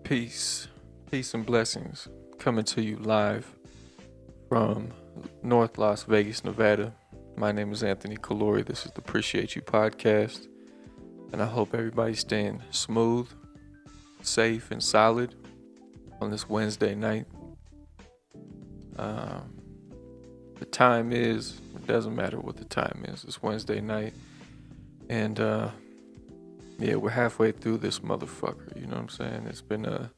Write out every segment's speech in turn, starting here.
Peace, peace and blessings coming to you live from North Las Vegas, Nevada. My name is Anthony Calori. This is the Appreciate You podcast, and I hope everybody's staying smooth, safe, and solid on this Wednesday night. The time is, it doesn't matter what the time is, it's Wednesday night, and yeah, we're halfway through this motherfucker, you know what I'm saying? It's been a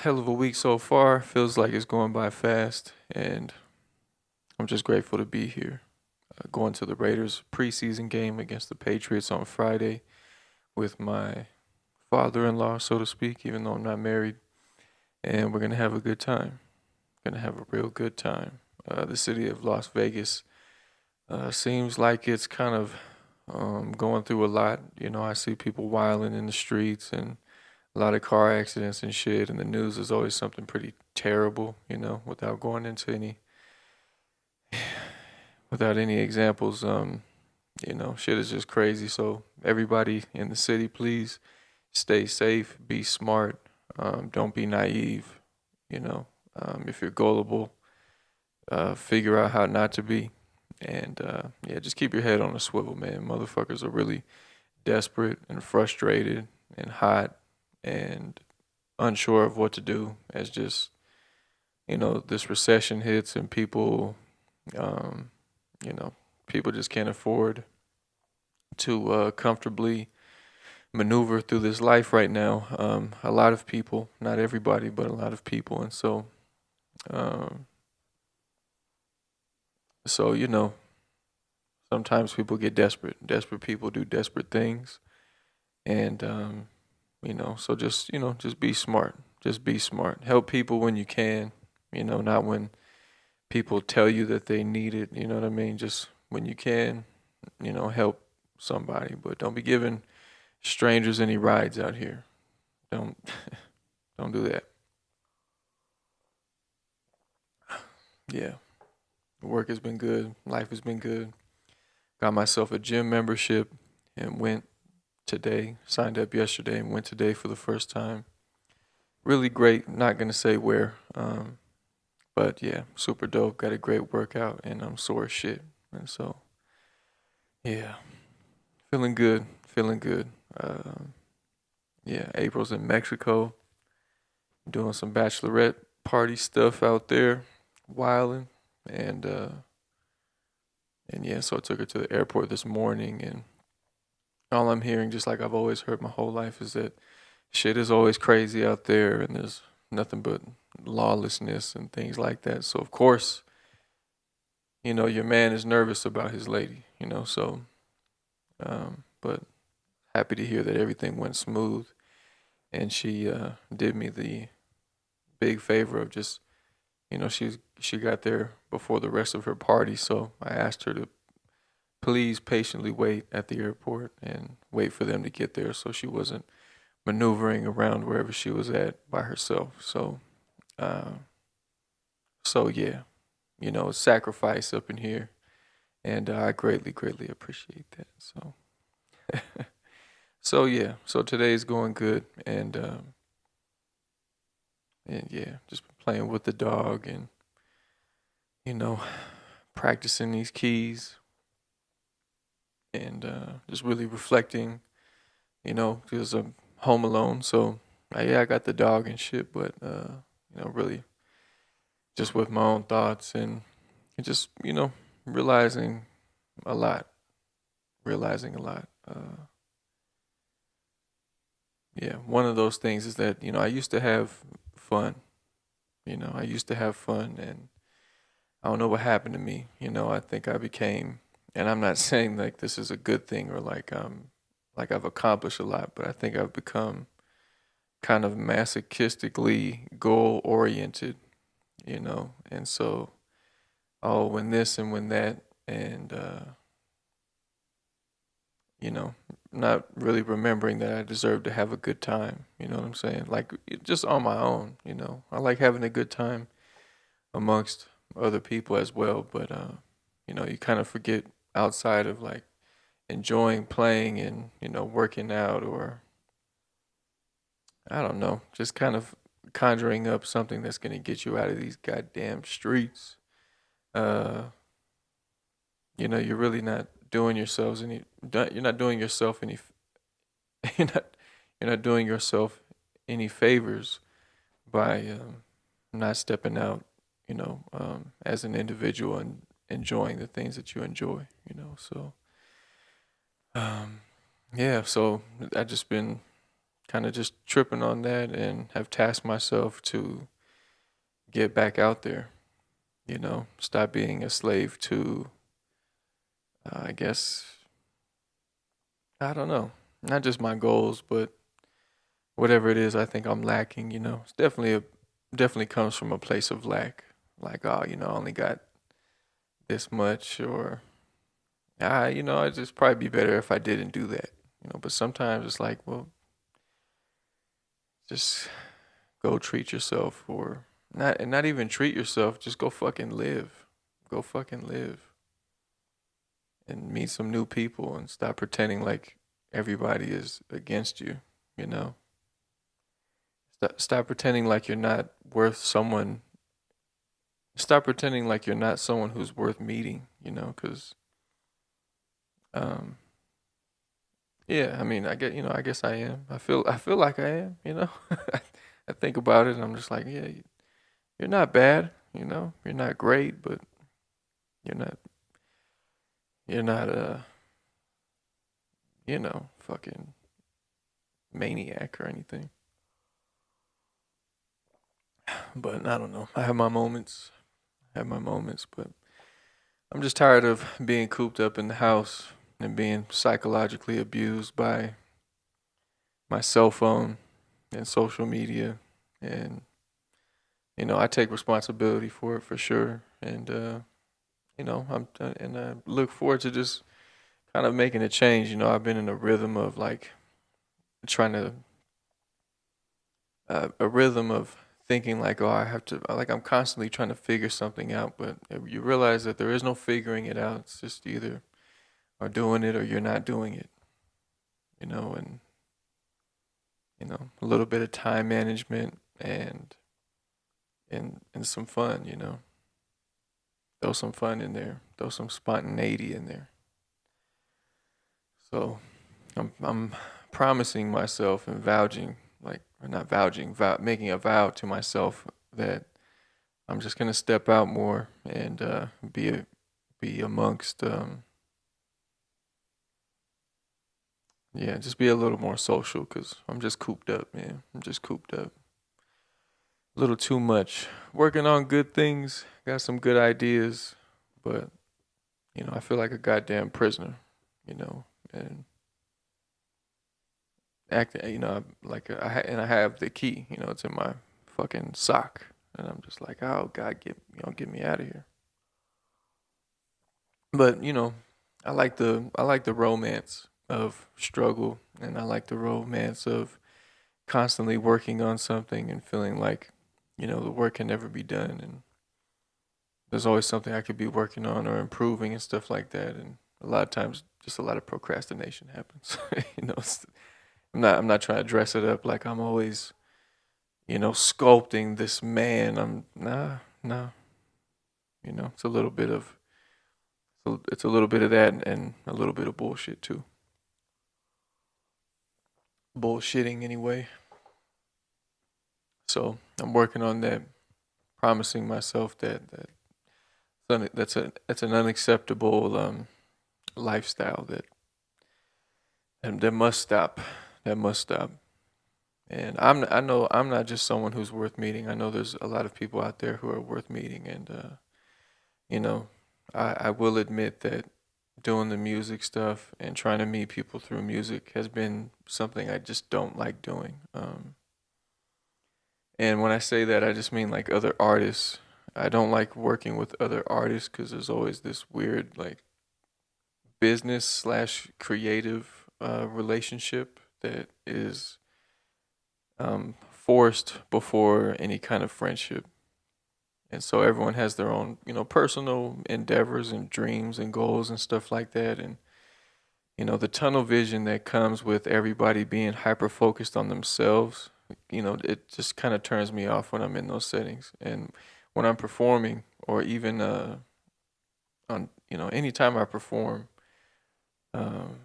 hell of a week so far. Feels like it's going by fast, and I'm just grateful to be here. Going to the Raiders preseason game against the Patriots on Friday with my father-in-law, so to speak, even though I'm not married, and we're gonna have a good time. Gonna have a real good time. The city of Las Vegas seems like it's kind of going through a lot. You know, I see people wilding in the streets and a lot of car accidents and shit, and the news is always something pretty terrible, you know, without any examples. You know, shit is just crazy. So everybody in the city, please stay safe, be smart, don't be naive, you know. If you're gullible, figure out how not to be. And yeah, just keep your head on a swivel, man. Motherfuckers are really desperate and frustrated and hot and unsure of what to do as just, you know, this recession hits and people, um, you know, people just can't afford to comfortably maneuver through this life right now. A lot of people, not everybody, but a lot of people. And um, so, you know, sometimes people get desperate. Desperate people do desperate things. And, you know, so just, you know, just be smart. Just be smart. Help people when you can, you know, not when people tell you that they need it. You know what I mean? Just when you can, you know, help somebody. But don't be giving strangers any rides out here. Don't don't do that. Yeah. Work has been good. Life has been good. Got myself a gym membership and went today. Signed up yesterday and went today for the first time. Really great. Not gonna say where. But yeah, super dope. Got a great workout and I'm sore as shit. And so yeah, feeling good. Feeling good. Yeah, April's in Mexico, doing some bachelorette party stuff out there, wilding, and yeah, so I took her to the airport this morning, and all I'm hearing, just like I've always heard my whole life, is that shit is always crazy out there, and there's nothing but lawlessness and things like that. So of course, you know, your man is nervous about his lady, you know. So, but happy to hear that everything went smooth, and she did me the big favor of just, you know, she got there before the rest of her party, so I asked her to please patiently wait at the airport and wait for them to get there, so she wasn't maneuvering around wherever she was at by herself. So, uh, so yeah, you know, sacrifice up in here, and I greatly, greatly appreciate that. So, so yeah, so today's going good, and yeah, just playing with the dog and, you know, practicing these keys and just really reflecting, you know, because I'm home alone. So, yeah, I got the dog and shit, but, you know, really just with my own thoughts and just, you know, realizing a lot, realizing a lot. Yeah, one of those things is that, you know, I used to have fun, you know, I used to have fun, and I don't know what happened to me. You know, I think I became, and I'm not saying like this is a good thing or like I've accomplished a lot, but I think I've become kind of masochistically goal oriented, you know, and so when this and when that, and you know, not really remembering that I deserve to have a good time. You know what I'm saying? Like just on my own. You know, I like having a good time amongst other people as well, but you know, you kind of forget outside of like enjoying playing and, you know, working out or I don't know, just kind of conjuring up something that's gonna get you out of these goddamn streets. Uh, you're really not doing yourselves any. You're not doing yourself any. You're not. You're not doing yourself any favors by not stepping out. As an individual and enjoying the things that you enjoy. So um, yeah. So I just been kind of just tripping on that and have tasked myself to get back out there. Stop being a slave to, I guess, I don't know, not just my goals, but whatever it is I think I'm lacking. It's definitely comes from a place of lack. Like, oh, I only got this much, or it'd just probably be better if I didn't do that. But sometimes it's like, well, just go treat yourself, or not even treat yourself, just go fucking live. Go fucking live and meet some new people and stop pretending like everybody is against you, you know? Stop pretending like you're not worth someone. Stop pretending like you're not someone who's worth meeting, cuz um yeah, I mean, I guess I am. I feel like I am, I think about it and I'm just like, yeah, you're not bad, You're not great, but you're not you're not fucking maniac or anything. But I don't know. I have my moments. But I'm just tired of being cooped up in the house and being psychologically abused by my cell phone and social media. And I take responsibility for it for sure. And I look forward to just kind of making a change. I've been in a rhythm of like trying to a rhythm of thinking like, oh, I have to, like, I'm constantly trying to figure something out, but you realize that there is no figuring it out. It's just either are doing it or you're not doing it, and a little bit of time management and some fun, throw some fun in there, throw some spontaneity in there. So I'm promising myself and vouching, like, or not vouching, making a vow to myself that I'm just gonna step out more and be amongst yeah, just be a little more social because I'm just cooped up, man. I'm just cooped up. A little too much. Working on good things, got some good ideas, but I feel like a goddamn prisoner, and acting, like and I have the key, it's in my fucking sock, and I'm just like, oh God, get me out of here. But I like the romance of struggle, and I like the romance of constantly working on something and feeling like the work can never be done, and there's always something I could be working on or improving and stuff like that. And a lot of times, just a lot of procrastination happens. I'm not trying to dress it up like I'm always sculpting this man. I'm nah, nah. It's a little bit of it's a little bit of that and a little bit of bullshit too. Bullshitting anyway. So I'm working on that, promising myself that's an unacceptable lifestyle that must stop. That must stop. And I know I'm not just someone who's worth meeting. I know there's a lot of people out there who are worth meeting, and you know, I will admit that doing the music stuff and trying to meet people through music has been something I just don't like doing. And when I say that, I just mean like other artists. I don't like working with other artists because there's always this weird like business slash creative relationship that is forced before any kind of friendship. And so everyone has their own, personal endeavors and dreams and goals and stuff like that. And, the tunnel vision that comes with everybody being hyper focused on themselves it just kind of turns me off when I'm in those settings. And when I'm performing, or even on, anytime I perform, um,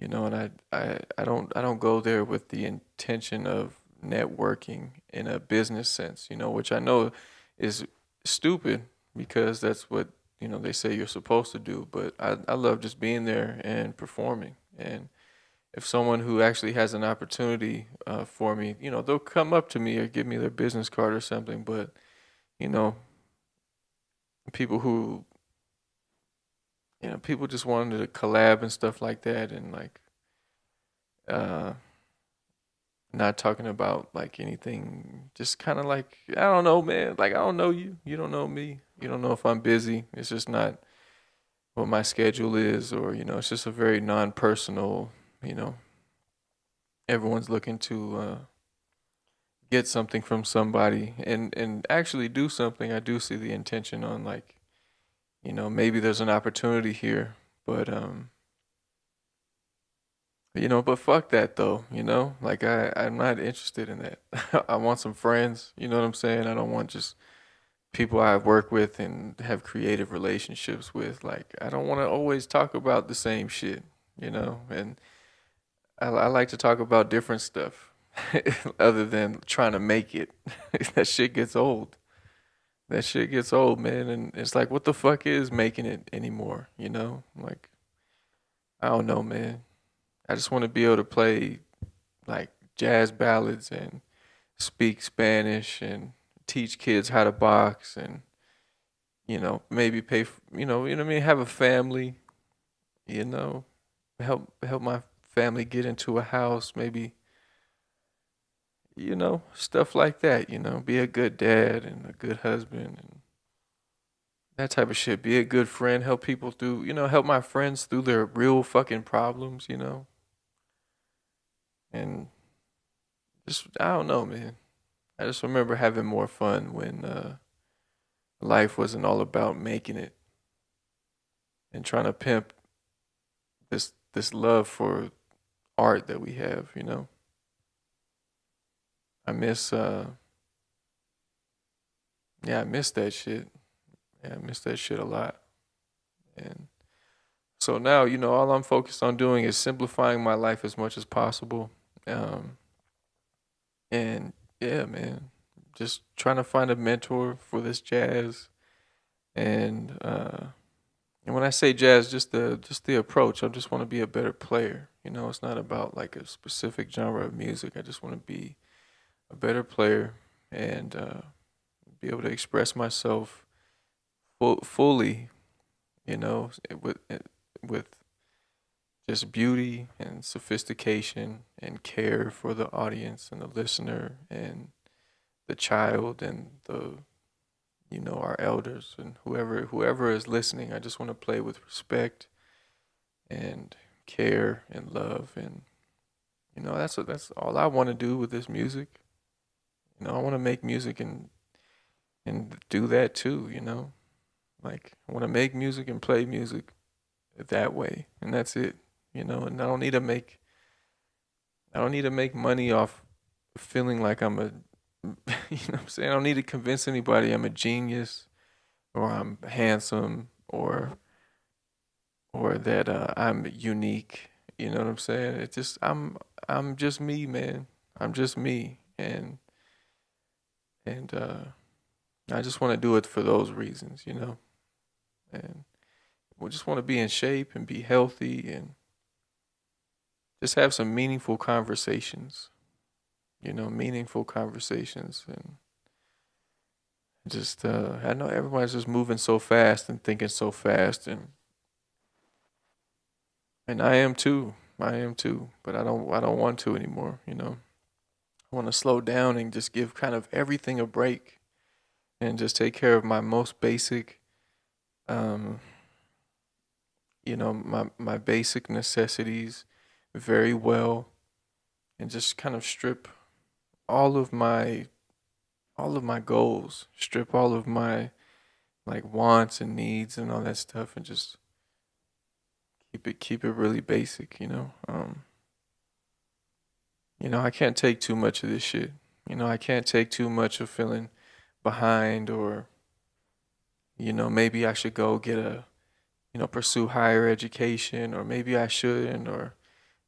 and I don't go there with the intention of networking in a business sense, which I know is stupid because that's what, they say you're supposed to do. But I love just being there and performing. And if someone who actually has an opportunity for me, they'll come up to me or give me their business card or something. But you know, people who, people just wanted to collab and stuff like that, and like uh, not talking about like anything, just kind of like, I don't know, man. Like, I don't know you, you don't know me, you don't know if I'm busy. It's just not what my schedule is, or it's just a very non-personal. You know, everyone's looking to get something from somebody and actually do something. I do see the intention on, like, maybe there's an opportunity here, but but fuck that though, like I'm not interested in that. I want some friends, you know what I'm saying? I don't want just people I work with and have creative relationships with. Like, I don't want to always talk about the same shit, and I like to talk about different stuff other than trying to make it. That shit gets old. That shit gets old, man. And it's like, what the fuck is making it anymore? Like, I don't know, man. I just want to be able to play like jazz ballads and speak Spanish and teach kids how to box, and maybe pay for, you know what I mean, have a family, you know, help my family get into a house, maybe, stuff like that, be a good dad and a good husband and that type of shit. Be a good friend, help people through, help my friends through their real fucking problems, and just, I don't know, man. I just remember having more fun when life wasn't all about making it and trying to pimp this love for art that we have. I miss yeah, I miss that shit. Yeah, I miss that shit a lot. And so now, all I'm focused on doing is simplifying my life as much as possible. Um, and yeah, man, just trying to find a mentor for this jazz. And when I say jazz, just the approach. I just want to be a better player. It's not about like a specific genre of music. I just want to be a better player and be able to express myself fully. With just beauty and sophistication and care for the audience and the listener and the child and the our elders and whoever is listening. I just want to play with respect and care and love, and that's all I want to do with this music. I want to make music and do that too. Like, I want to make music and play music that way, and that's it. And I don't need to make money off feeling like I'm a what I'm saying. I don't need to convince anybody I'm a genius or I'm handsome or that I'm unique. You know what I'm saying? It's just I'm just me, man. I'm just me, and I just want to do it for those reasons. And we just want to be in shape and be healthy and just have some meaningful conversations. Meaningful conversations, and just I know everyone's just moving so fast and thinking so fast, and I am too. I am too, but I don't want to anymore. I want to slow down and just give kind of everything a break and just take care of my most basic um my basic necessities very well, and just kind of strip all of my all of my goals, strip all of my like wants and needs and all that stuff, and just keep it really basic. I can't take too much of this shit. I can't take too much of feeling behind, or, maybe I should go get pursue higher education, or maybe I shouldn't, or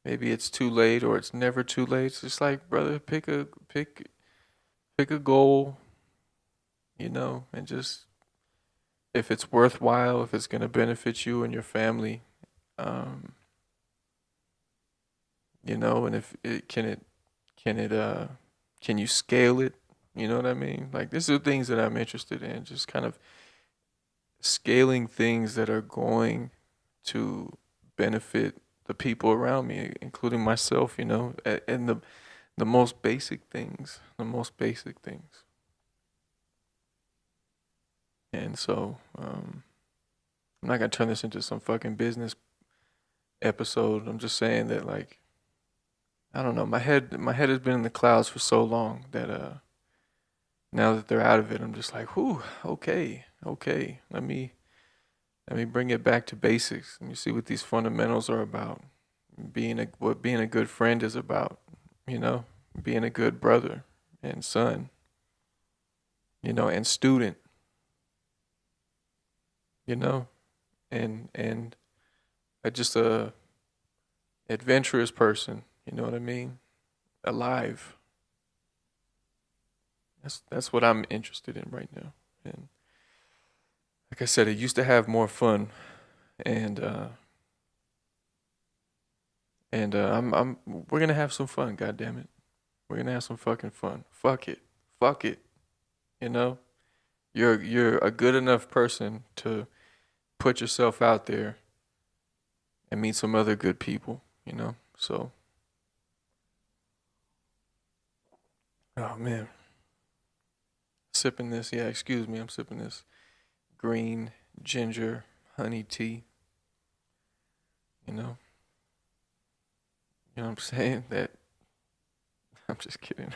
maybe it's too late, or it's never too late. It's just like, brother, pick a goal, and just, if it's worthwhile, if it's gonna benefit you and your family, um, and if it can you scale it? You know what I mean? Like, these are things that I'm interested in, just kind of scaling things that are going to benefit the people around me, including myself, and the most basic things, the most basic things. And so, I'm not gonna turn this into some fucking business episode. I'm just saying that, like, I don't know, my head has been in the clouds for so long that now that they're out of it, I'm just like, whew, okay, okay. Let me bring it back to basics. Let me see what these fundamentals are about. What being a good friend is about, you know, being a good brother and son, and student, you know, and just a adventurous person, you know what I mean? Alive. That's what I'm interested in right now. And like I said, I used to have more fun, and I'm we're gonna have some fun. God damn it, we're gonna have some fucking fun. Fuck it. You know, you're a good enough person to put yourself out there and meet some other good people. So, oh man, sipping this. Yeah, excuse me, I'm sipping this green ginger honey tea. You know, what I'm saying? That I'm just kidding.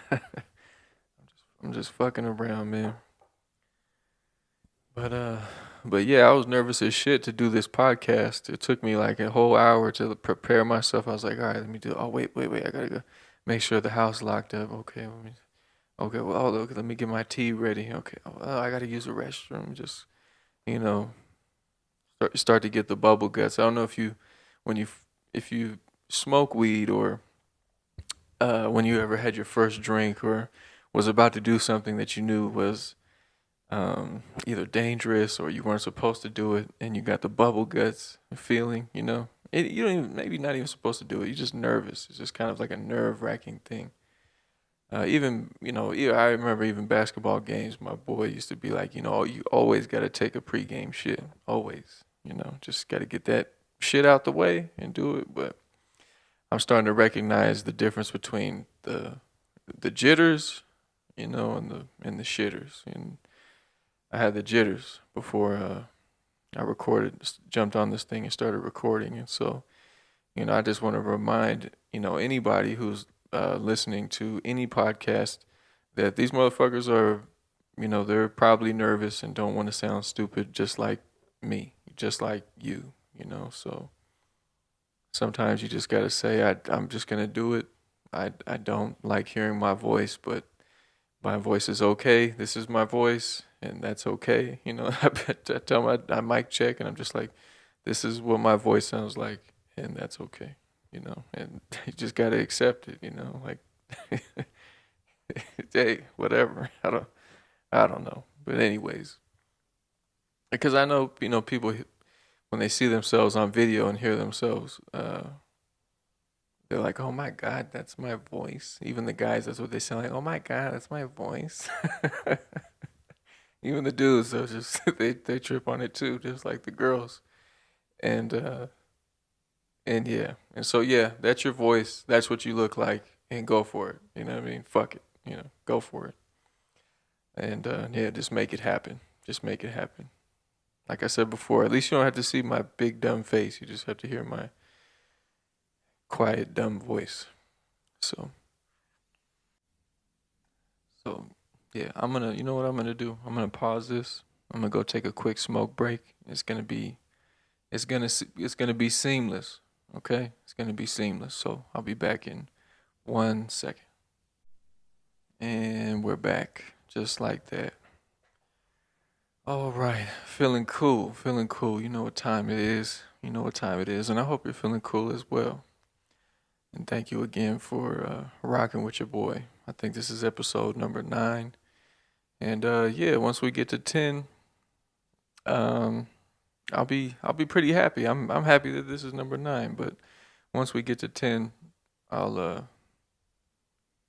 I'm just fucking around, man. But yeah, I was nervous as shit to do this podcast. It took me like a whole hour to prepare myself. I was like, all right, let me do. Oh, wait, I gotta go make sure the house locked up. Okay, okay, well, oh, look, let me get my tea ready. Okay, oh, I gotta use the restroom. Just, you know, start to get the bubble guts. I don't know when you, if you smoke weed, or when you ever had your first drink, or was about to do something that you knew was either dangerous, or you weren't supposed to do it, and you got the bubble guts feeling. You don't even, maybe not even supposed to do it. You're just nervous. It's just kind of like a nerve wracking thing. Even, I remember even basketball games. My boy used to be like, you always got to take a pregame shit. Always, just got to get that shit out the way and do it. But I'm starting to recognize the difference between the jitters, and the shitters. And I had the jitters before I recorded, jumped on this thing and started recording. And so, I just want to remind, anybody who's listening to any podcast, that these motherfuckers are, they're probably nervous and don't want to sound stupid, just like me, just like you, So sometimes you just got to say, I'm just going to do it. I don't like hearing my voice, but my voice is okay. This is my voice, and that's okay. I tell my I mic check, and I'm just like, this is what my voice sounds like, and that's okay. And you just gotta accept it. Like, hey, whatever. I don't know. But anyways, because I know, people, when they see themselves on video and hear themselves, they're like, oh my God, that's my voice. Even the guys, that's what they sound like. Oh my God, that's my voice. Even the dudes, they'll just they trip on it too, just like the girls. And yeah, and so yeah, that's your voice. That's what you look like, and go for it. You know what I mean? Fuck it. Go for it. And yeah, just make it happen. Just make it happen. Like I said before, at least you don't have to see my big dumb face. You just have to hear my quiet dumb voice. So so yeah, you know what I'm gonna do? I'm gonna pause this. I'm gonna go take a quick smoke break. It's gonna be seamless. Okay, it's gonna be seamless. So I'll be back in 1 second. And we're back. Just like that. All right. Feeling cool. Feeling cool. You know what time it is. You know what time it is. And I hope you're feeling cool as well. And thank you again for rocking with your boy. I think this is episode number 9. And yeah, once we get to 10, um, I'll be pretty happy. I'm happy that this is number 9, but once we get to 10, I'll uh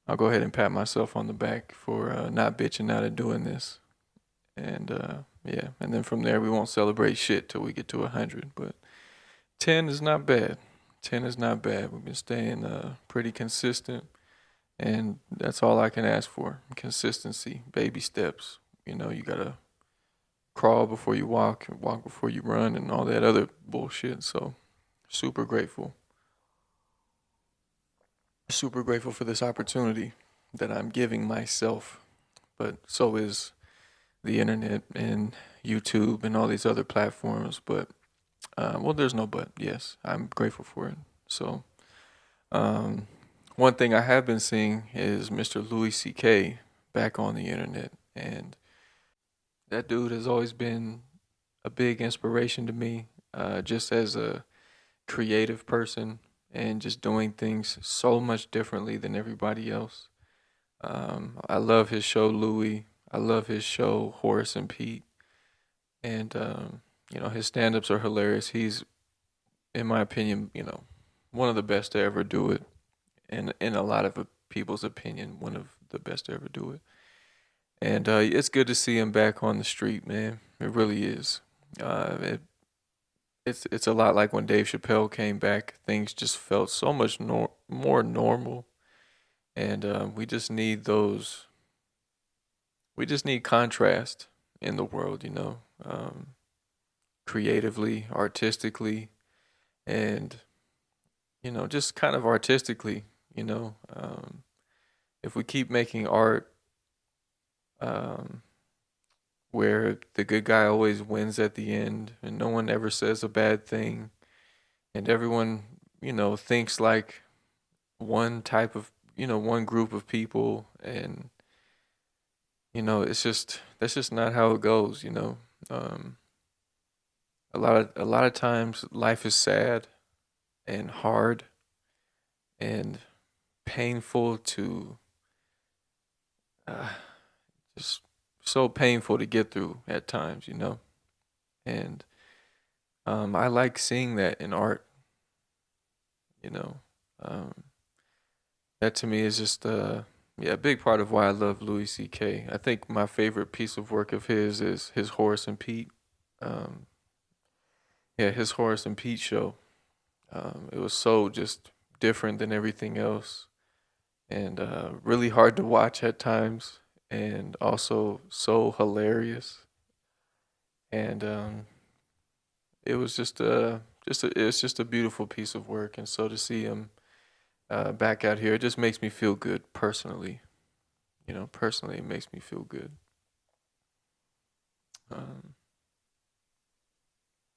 I'll go ahead and pat myself on the back for not bitching out of doing this. And yeah, and then from there we won't celebrate shit till we get to 100, but 10 is not bad. 10 is not bad. We've been staying pretty consistent, and that's all I can ask for. Consistency, baby steps. You know, you got to crawl before you walk, walk before you run, and all that other bullshit. So, super grateful. Super grateful for this opportunity that I'm giving myself, but so is the internet and YouTube and all these other platforms. But, well, there's no but. Yes, I'm grateful for it. So, um, one thing I have been seeing is Mr. Louis C.K. back on the internet, and that dude has always been a big inspiration to me, just as a creative person and just doing things so much differently than everybody else. I love his show Louis. I love his show Horace and Pete, and his stand-ups are hilarious. He's, in my opinion, one of the best to ever do it, and in a lot of people's opinion, one of the best to ever do it. And it's good to see him back on the street, man. It really is. It's a lot like when Dave Chappelle came back. Things just felt so much more normal, and we just need those. We just need contrast in the world, creatively, artistically, and just kind of artistically. If we keep making art um, where the good guy always wins at the end, and no one ever says a bad thing, and everyone thinks like one type of one group of people, and it's just that's just not how it goes. um a lot of times life is sad and hard and painful to uh, just so painful to get through at times, and I like seeing that in art. you know um that to me is just yeah, a big part of why I love Louis C.K. I think my favorite piece of work of his is his Horace and Pete. Um, yeah, his Horace and Pete show. It was so just different than everything else, and really hard to watch at times, and also so hilarious. And it was it's just a beautiful piece of work. And so to see him back out here, it just makes me feel good personally. Personally, it makes me feel good. Um,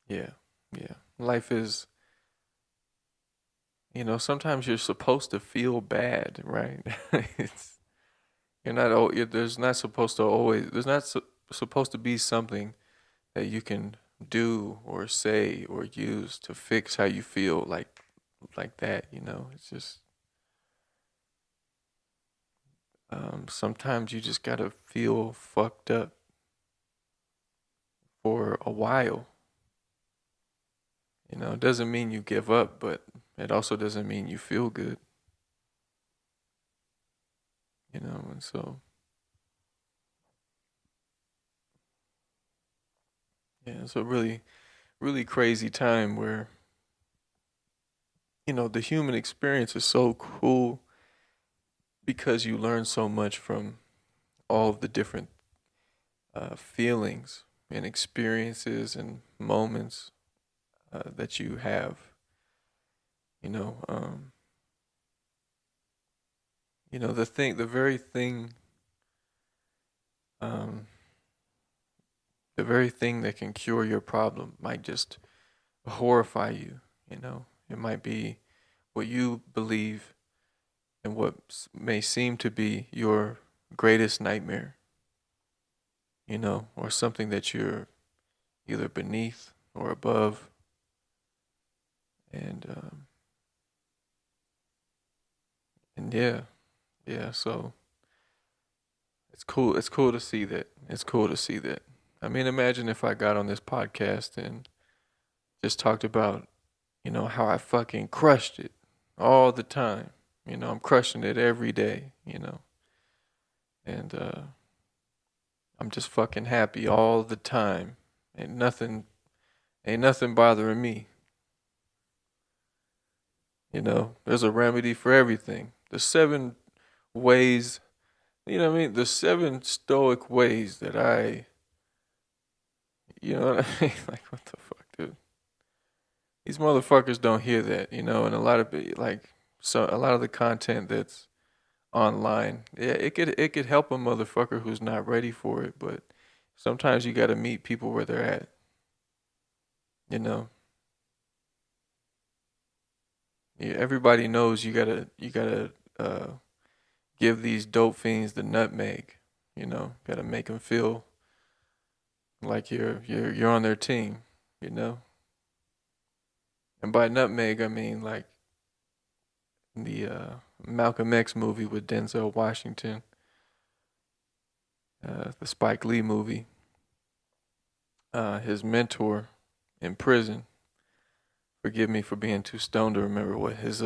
yeah, yeah. Life is, sometimes you're supposed to feel bad, right? it's You're not. There's not supposed to always. There's not supposed to be something that you can do or say or use to fix how you feel, like that. It's just sometimes you just gotta feel fucked up for a while. It doesn't mean you give up, but it also doesn't mean you feel good. And so yeah, it's a really really crazy time where the human experience is so cool because you learn so much from all of the different feelings and experiences and moments that you have. You know, um, the very thing, um, the very thing that can cure your problem might just horrify you. It might be what you believe and what may seem to be your greatest nightmare, or something that you're either beneath or above. And yeah, yeah. So it's cool. It's cool to see that. It's cool to see that. I mean, imagine if I got on this podcast and just talked about, how I fucking crushed it all the time. I'm crushing it every day. And I'm just fucking happy all the time. Ain't nothing, ain't nothing bothering me. There's a remedy for everything. The seven ways, what I mean? The seven stoic ways that you know what I mean? Like, what the fuck, dude? These motherfuckers don't hear that, and a lot of a lot of the content that's online, yeah, it could help a motherfucker who's not ready for it, but sometimes you got to meet people where they're at, you know. Yeah, everybody knows you gotta uh, give these dope fiends the nutmeg, Got to make them feel like you're on their team, you know. And by nutmeg, I mean like the Malcolm X movie with Denzel Washington, the Spike Lee movie. His mentor in prison. Forgive me for being too stoned to remember what his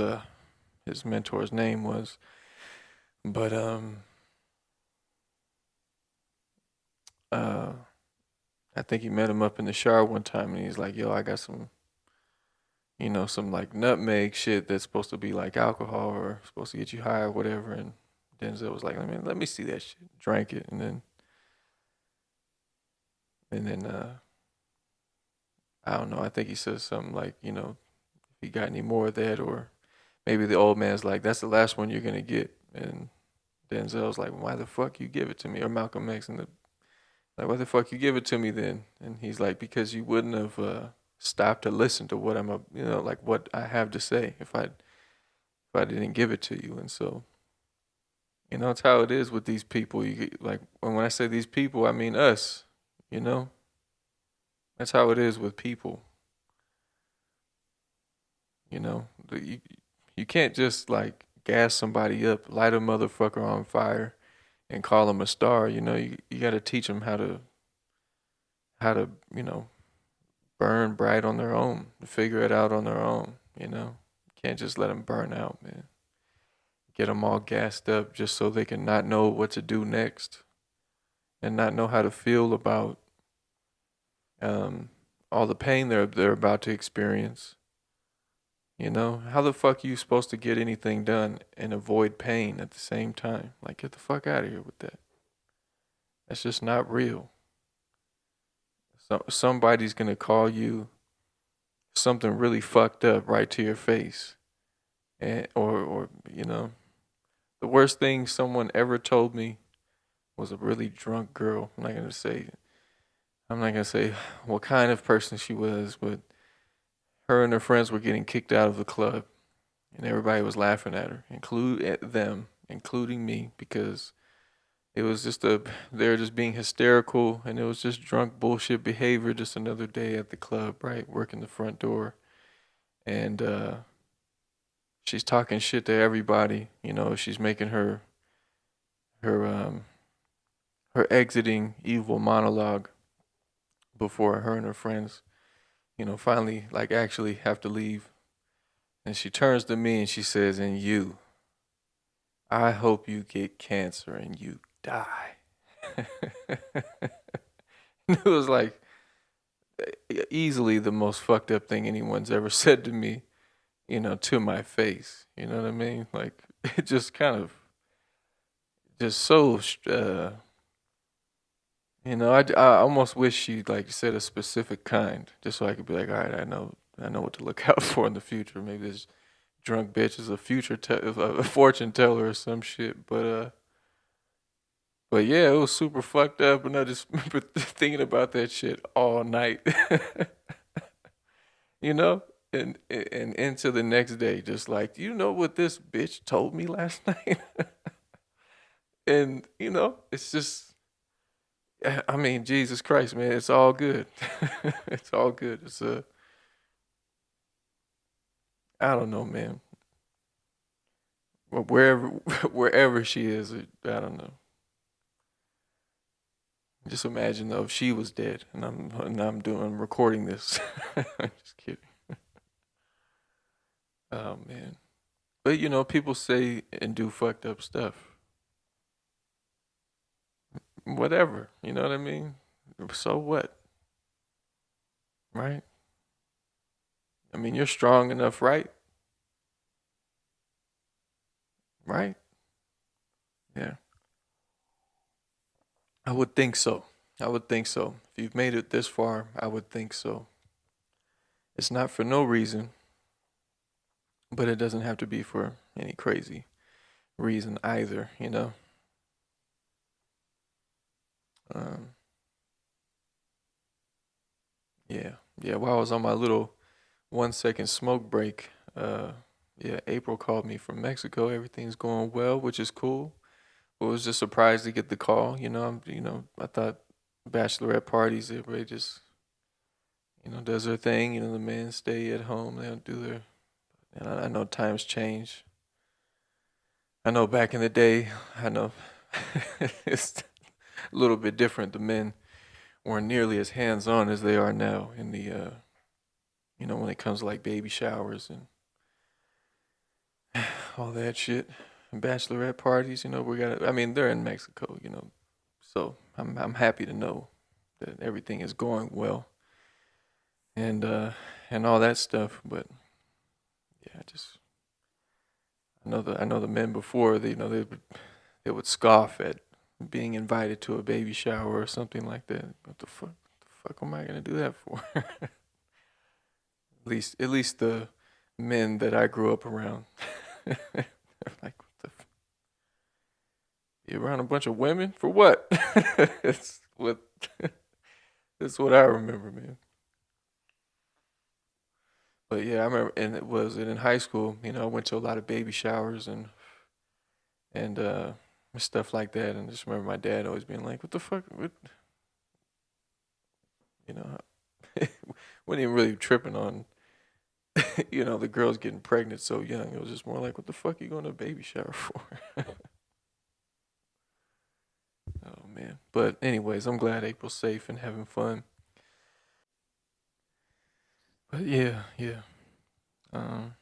mentor's name was, but uh I think he met him up in the shower one time, and he's like, "Yo, I got some like nutmeg shit that's supposed to be like alcohol or supposed to get you high or whatever." And Denzel was like, "Let me see that shit." Drank it, and then I don't know. I think he said something like, if he got any more of that, or maybe the old man's like, "That's the last one you're gonna get," and Denzel's like, "Why the fuck you give it to me?" Or Malcolm X and the like, "Why the fuck you give it to me then?" And he's like, "Because you wouldn't have stopped to listen to what like what I have to say if I didn't give it to you." And so, it's how it is with these people. Like, when I say these people, I mean us. You know, that's how it is with people. You can't just like gas somebody up, light a motherfucker on fire, and call him a star. You got to teach them how to burn bright on their own, figure it out on their own. Can't just let them burn out, man. Get them all gassed up just so they can not know what to do next and not know how to feel about um, all the pain they're about to experience. How the fuck are you supposed to get anything done and avoid pain at the same time? Like, get the fuck out of here with that. That's just not real. Somebody's gonna call you something really fucked up right to your face, and or the worst thing someone ever told me was a really drunk girl. I'm not gonna say what kind of person she was, but her and her friends were getting kicked out of the club, and everybody was laughing at her, including me, because it was just they were just being hysterical, and it was just drunk bullshit behavior. Just another day at the club, right, working the front door, and she's talking shit to everybody. She's making her her exiting evil monologue before her and her friends, finally like actually have to leave. And she turns to me and she says, "And you, I hope you get cancer and you die." It was like easily the most fucked up thing anyone's ever said to me, to my face. You know what I mean? Like, it just kind of just so I almost wish she like said a specific kind, just so I could be like, all right, I know what to look out for in the future. Maybe this drunk bitch is a fortune teller or some shit. But yeah, it was super fucked up, and I just remember thinking about that shit all night. You know? and into the next day, just like, you know what this bitch told me last night? And it's just, I mean, Jesus Christ, man, it's all good. It's all good. It's I don't know, man. Well, wherever wherever she is, I don't know. Just imagine though if she was dead and I'm recording this. I'm just kidding. Oh man. But people say and do fucked up stuff. Whatever. You know what I mean? So what? Right? I mean, you're strong enough, right? Right? Yeah. I would think so. I would think so. If you've made it this far, I would think so. It's not for no reason, but it doesn't have to be for any crazy reason either. Um, yeah. Yeah, while I was on my little 1 second smoke break, yeah, April called me from Mexico. Everything's going well, which is cool. I was just surprised to get the call. I thought bachelorette parties, everybody just, does their thing. The men stay at home. They don't do their, and I know times change. I know back in the day, I know it's a little bit different. The men weren't nearly as hands-on as they are now in the, when it comes to like baby showers and all that shit. And bachelorette parties, I mean, they're in Mexico, so I'm happy to know that everything is going well and and all that stuff. But yeah, I know the men before they would scoff at being invited to a baby shower or something like that. What the fuck? The fuck am I gonna do that for? At least the men that I grew up around. They're like, what the you around a bunch of women for what? it's what That's what I remember, man. But yeah, I remember, and it was in high school. I went to a lot of baby showers and stuff like that. And I just remember my dad always being like, "What the fuck?" You know, wasn't even really tripping on the girls getting pregnant so young. It was just more like, "What the fuck are you going to a baby shower for?" Oh man. But anyways, I'm glad April's safe and having fun. But yeah, yeah. Um,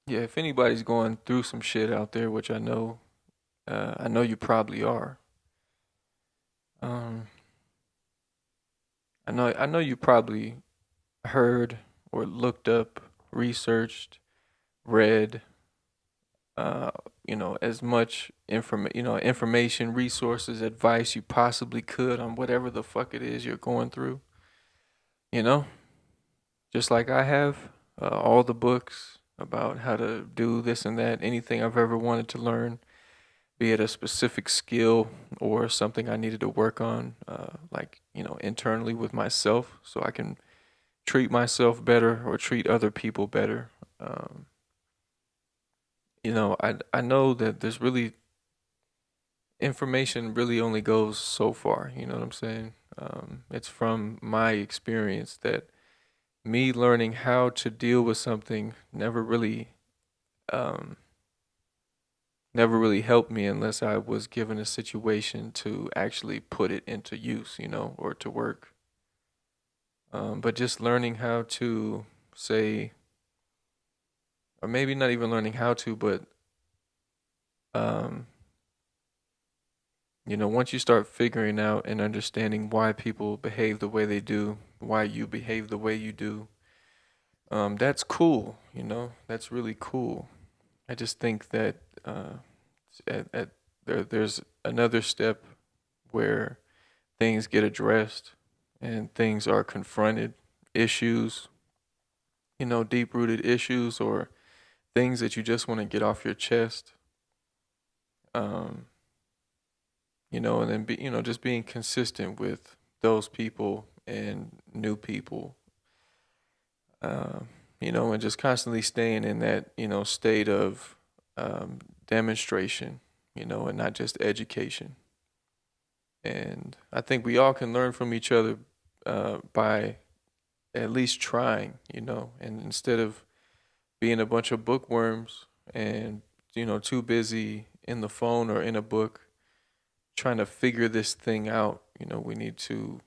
yeah. If anybody's going through some shit out there, which I know you probably are. Um, I know you probably heard or looked up, researched, read, uh, as much information, resources, advice you possibly could on whatever the fuck it is you're going through. You know, just like I have, all the books about how to do this and that, anything I've ever wanted to learn, be it a specific skill or something I needed to work on, like, internally with myself so I can treat myself better or treat other people better. Um, I know that there's really information really only goes so far. You know what I'm saying? It's from my experience that me learning how to deal with something um, never really helped me unless I was given a situation to actually put it into use, or to work. But just learning how to say, or maybe not even learning how to, but um, once you start figuring out and understanding why people behave the way they do, why you behave the way you do, that's cool. That's really cool. I just think that at there's another step where things get addressed and things are confronted, issues, deep rooted issues or things that you just want to get off your chest. Um, and then just being consistent with those people and new people. uh, and just constantly staying in that, state of demonstration, and not just education. And I think we all can learn from each other by at least trying, and instead of being a bunch of bookworms and, too busy in the phone or in a book trying to figure this thing out, we need to,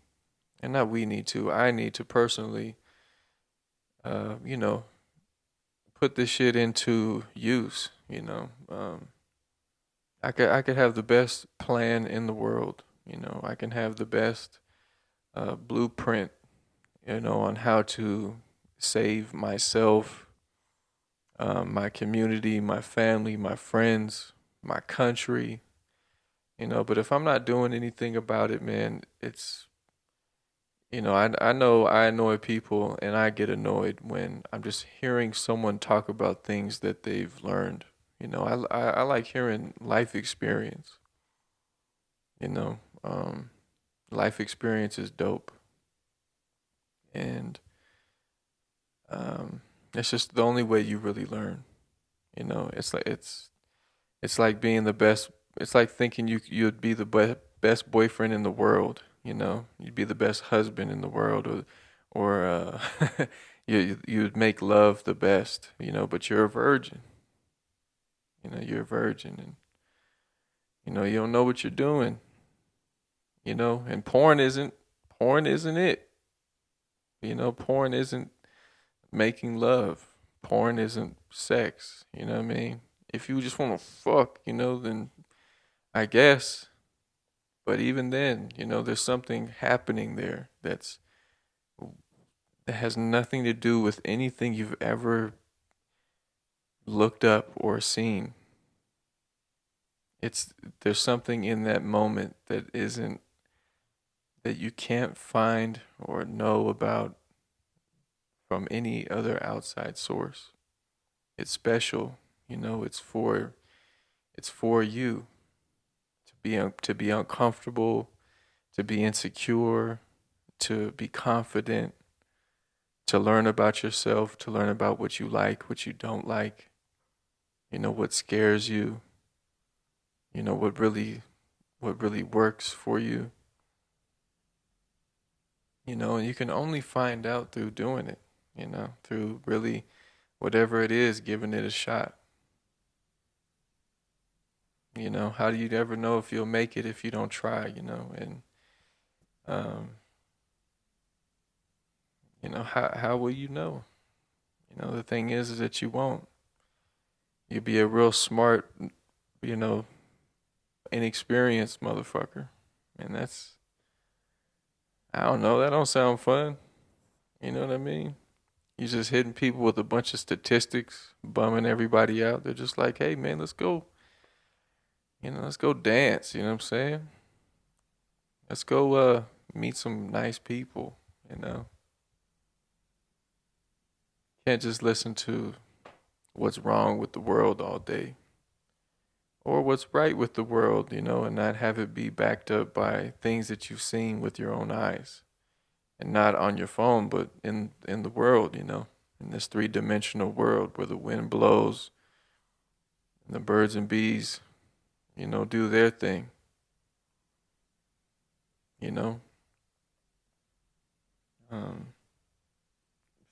and not we need to, I need to personally, uh, you know, put this shit into use, I could have the best plan in the world, I can have the best blueprint, on how to save myself, my community, my family, my friends, my country, but if I'm not doing anything about it, man, I know I annoy people and I get annoyed when I'm just hearing someone talk about things that they've learned. I like hearing life experience, you know. Life experience is dope. And it's just the only way you really learn. It's like being the best. It's like thinking you'd be the best boyfriend in the world. You'd be the best husband in the world, or you'd make love the best. But you're a virgin. You're a virgin, and you don't know what you're doing. And porn isn't it. Porn isn't making love. Porn isn't sex. You know what I mean? If you just want to fuck, then I guess. But even then, there's something happening there that has nothing to do with anything you've ever looked up or seen. There's something in that moment that you can't find or know about from any other outside source. It's special, it's for you to be uncomfortable, to be insecure, to be confident, to learn about yourself, to learn about what you like, what you don't like, what scares you, what really works for you, and you can only find out through doing it, through really whatever it is, giving it a shot. How do you ever know if you'll make it if you don't try, and um, how will you know? The thing is that you won't. You'll be a real smart, you know, inexperienced motherfucker. And I don't know, that don't sound fun. You know what I mean? You're just hitting people with a bunch of statistics, bumming everybody out. They're just like, hey man, let's go, let's go dance, you know what I'm saying? Let's go meet some nice people, you know. Can't just listen to what's wrong with the world all day. Or what's right with the world, and not have it be backed up by things that you've seen with your own eyes. And not on your phone, but in the world, in this three-dimensional world where the wind blows and the birds and bees, do their thing, you know. Um,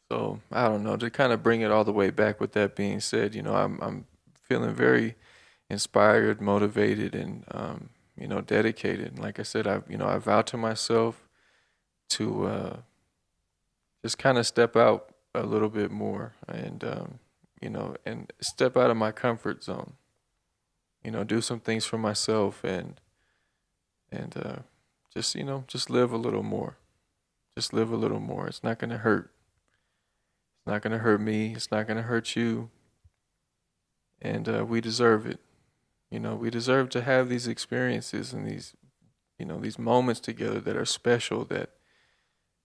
so I don't know. To kind of bring it all the way back. With that being said, I'm feeling very inspired, motivated, and dedicated. And like I said, I vowed to myself to just kind of step out a little bit more, and and step out of my comfort zone. Do some things for myself, and just live a little more. Just live a little more. It's not gonna hurt. It's not gonna hurt me. It's not gonna hurt you. And we deserve it. We deserve to have these experiences and these moments together that are special, that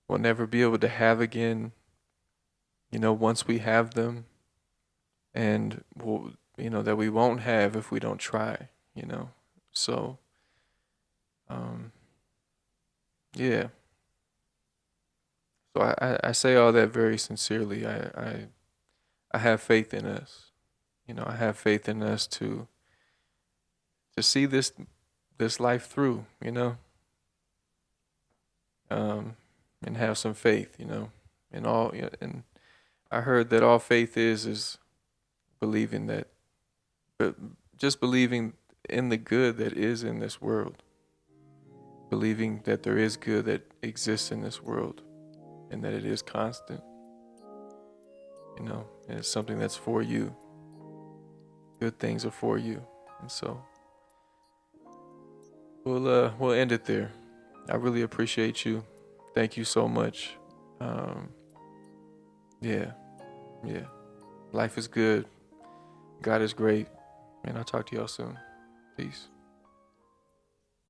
we'll never be able to have again. Once we have them, and that we won't have if we don't try. So um, yeah. So I say all that very sincerely. I have faith in us. You know, I have faith in us to see this life through, um, and have some faith, and all. And I heard that all faith is believing that, but just believing in the good that is in this world, believing that there is good that exists in this world, and that it is constant, and it's something that's for you. Good things are for you, and so we'll end it there. I really appreciate you. Thank you so much. Um, yeah, yeah. Life is good. God is great. And I'll talk to y'all soon. Peace.